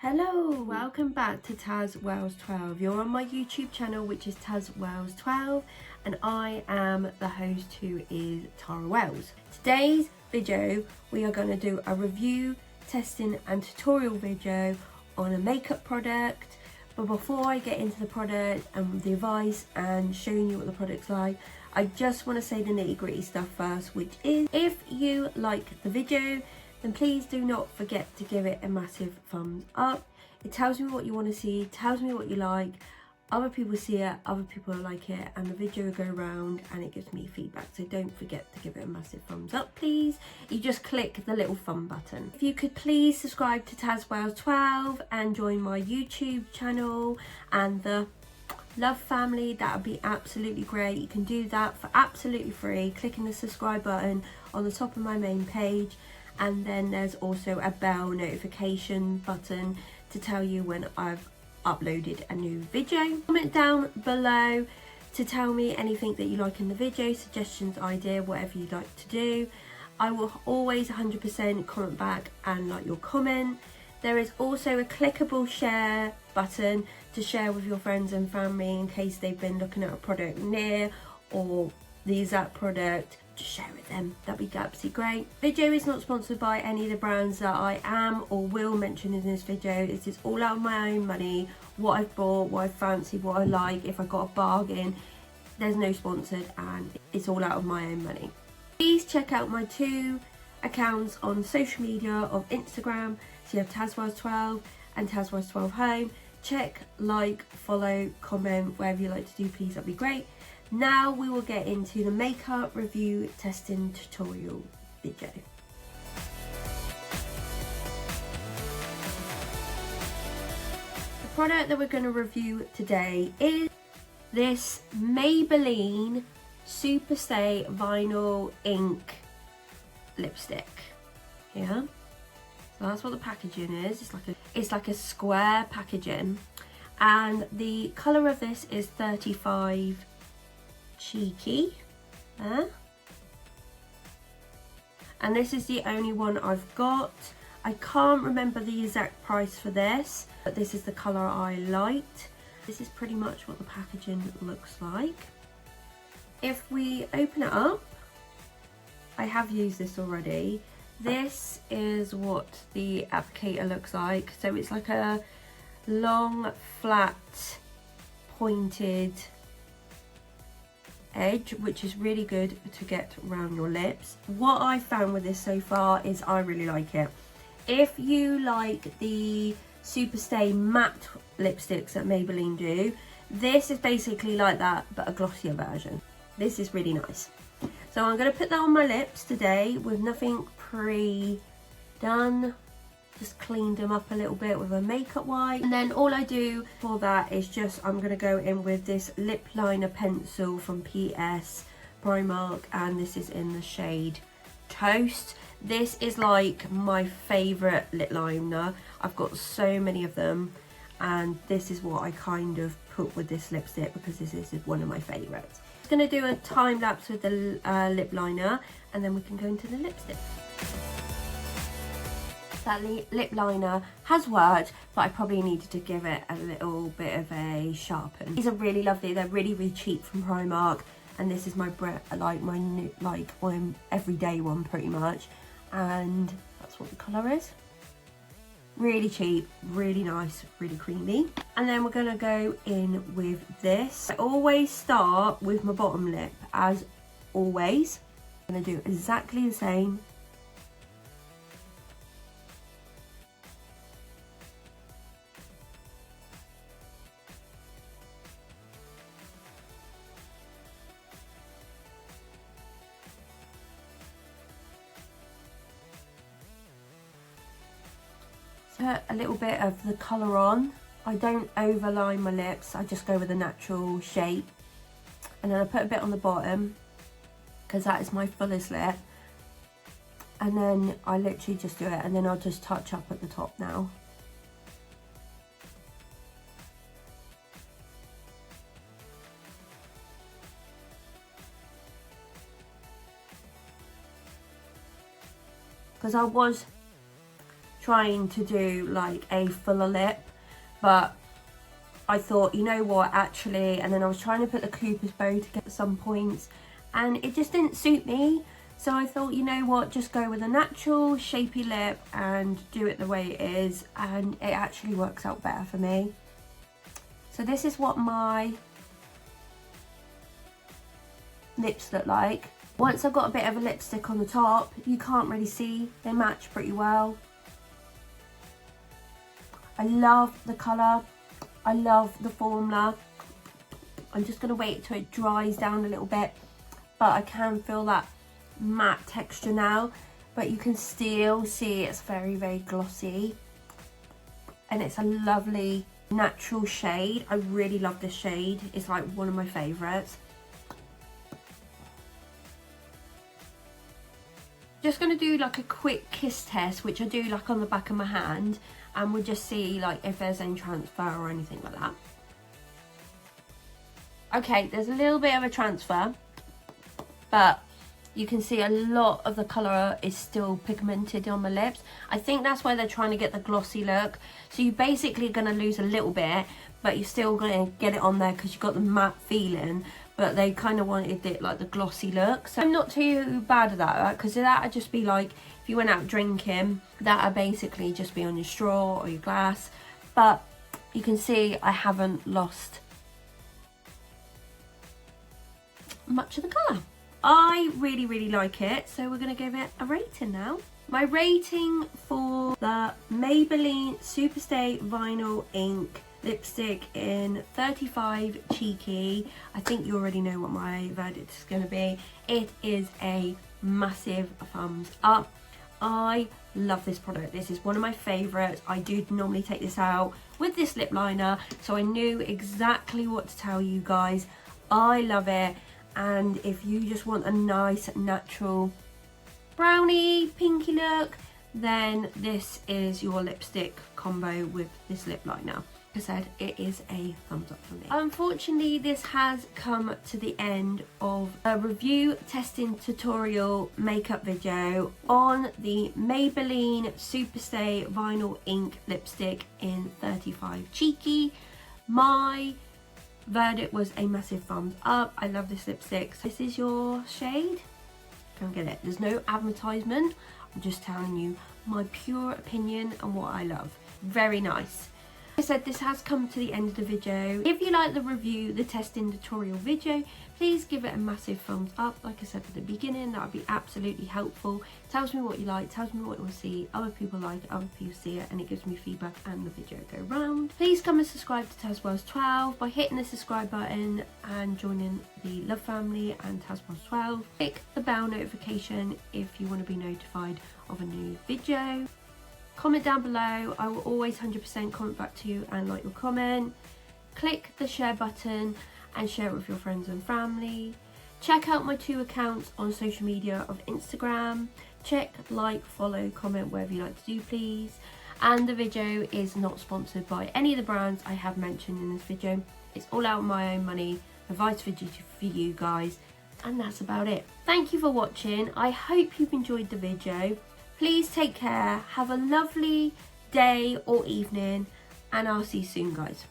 Hello, welcome back to tazwells12. You're on my YouTube channel, which is tazwells12, and I am the host, who is Tara Wells. Today's video, we are going to do a review, testing and tutorial video on a makeup product. But before I get into the product and the advice and showing you what the product's like, I just want to say the nitty-gritty stuff first, which is if you like the video, then please do not forget to give it a massive thumbs up. It tells me what you want to see, tells me what you like. Other people see it, other people like it, and the video will go around and it gives me feedback. So don't forget to give it a massive thumbs up, please. You just click the little thumb button. If you could please subscribe to tazwells12 and join my YouTube channel and the Love family, that would be absolutely great. You can do that for absolutely free, clicking the subscribe button on the top of my main page. And then there's also a bell notification button to tell you when I've uploaded a new video. Comment down below to tell me anything that you like in the video, suggestions, idea, whatever you'd like to do. I will always 100% comment back and like your comment. There is also a clickable share button to share with your friends and family in case they've been looking at a product near or the exact product. Just share with them, that'd be absolutely great. Video is not sponsored by any of the brands that I am or will mention in this video. This is all out of my own money, what I've bought, what I fancy, what I like, if I got a bargain. There's no sponsored and it's all out of my own money. Please check out my 2 accounts on social media of Instagram. So you have tazwells12 and tazwells12 home. Check, like, follow, comment, whatever you like to do, please, that'd be great. Now we will get into the makeup review testing tutorial video. The product that we're going to review today is this Maybelline Superstay Vinyl Ink lipstick. Yeah, so that's what the packaging is. It's like a square packaging, and the colour of this is 35CHEEKY. And this is the only one I've got. I can't remember the exact price for this, but this is the colour I liked. This is pretty much what the packaging looks like. If we open it up, I have used this already. This is what the applicator looks like. So it's like a long, flat, pointed edge, which is really good to get around your lips. What I found with this so far is I really like it. If you like the Superstay matte lipsticks that Maybelline do, this is basically like that but a glossier version. This is really nice. So I'm going to put that on my lips today with nothing pre-done. Just cleaned them up a little bit with a makeup wipe. And then all I do for that is I'm going to go in with this lip liner pencil from PS Primark. And this is in the shade Toast. This is like my favourite lip liner. I've got so many of them. And this is what I kind of put with this lipstick because this is one of my favourites. I'm going to do a time lapse with the lip liner and then we can go into the lipstick. That lip liner has worked, but I probably needed to give it a little bit of a sharpen. These are really lovely. They're really cheap from Primark, and this is my everyday one pretty much. And that's what the colour is. Really cheap, really nice, really creamy. And then we're gonna go in with this. I always start with my bottom lip, as always. I'm gonna do exactly the same. Put a little bit of the colour on. I don't overline my lips, I just go with a natural shape. And then I put a bit on the bottom because that is my fullest lip. And then I literally just do it, and then I'll just touch up at the top now. Because I was trying to do like a fuller lip, but I thought, you know what, actually, and then I was trying to put the Cooper's bow to get some points and it just didn't suit me. So I thought, you know what, just go with a natural shapy lip and do it the way it is, and it actually works out better for me. So this is what my lips look like. Once I've got a bit of a lipstick on the top, you can't really see, they match pretty well. I love the colour, I love the formula. I'm just going to wait till it dries down a little bit, but I can feel that matte texture now, but you can still see it's very, very glossy, and it's a lovely natural shade. I really love this shade, it's like one of my favourites. Just going to do like a quick kiss test, which I do like on the back of my hand, and we'll just see like if there's any transfer or anything like that. Okay, there's a little bit of a transfer, but you can see a lot of the colour is still pigmented on my lips. I think that's why they're trying to get the glossy look. So you're basically going to lose a little bit, but you're still going to get it on there because you've got the matte feeling. But they kind of wanted it like the glossy look. So I'm not too bad at that, because that'd just be like, if you went out drinking, that'd basically just be on your straw or your glass. But you can see I haven't lost much of the colour. I really, really like it, so we're going to give it a rating now. My rating for the Maybelline Superstay Vinyl Ink lipstick in 35 Cheeky, I think you already know what my verdict is going to be. It is a massive thumbs up. I love this product. This is one of my favourites. I do normally take this out with this lip liner, so I knew exactly what to tell you guys. I love it. And if you just want a nice natural brownie pinky look, then this is your lipstick combo with this lip liner. Like I said, it is a thumbs up for me. Unfortunately, this has come to the end of a review, testing, tutorial makeup video on the Maybelline Superstay Vinyl Ink lipstick in 35 Cheeky. My verdict was a massive thumbs up. I love this lipstick. So this is your shade. Come get it. There's no advertisement. I'm just telling you my pure opinion and what I love. Very nice. Like I said, this has come to the end of the video. If you like the review, the testing tutorial video, please give it a massive thumbs up. Like I said at the beginning, that would be absolutely helpful. Tells me what you like, tells me what you want to see. Other people like it, other people see it, and it gives me feedback and the video go round. Please come and subscribe to tazwells12 by hitting the subscribe button and joining the love family and tazwells12. Click the bell notification if you want to be notified of a new video. Comment down below. I will always 100% comment back to you and like your comment. Click the share button and share it with your friends and family. Check out my 2 accounts on social media of Instagram. Check, like, follow, comment, whatever you like to do, please. And the video is not sponsored by any of the brands I have mentioned in this video. It's all out of my own money, advice for you guys, and that's about it. Thank you for watching. I hope you've enjoyed the video. Please take care, have a lovely day or evening, and I'll see you soon, guys.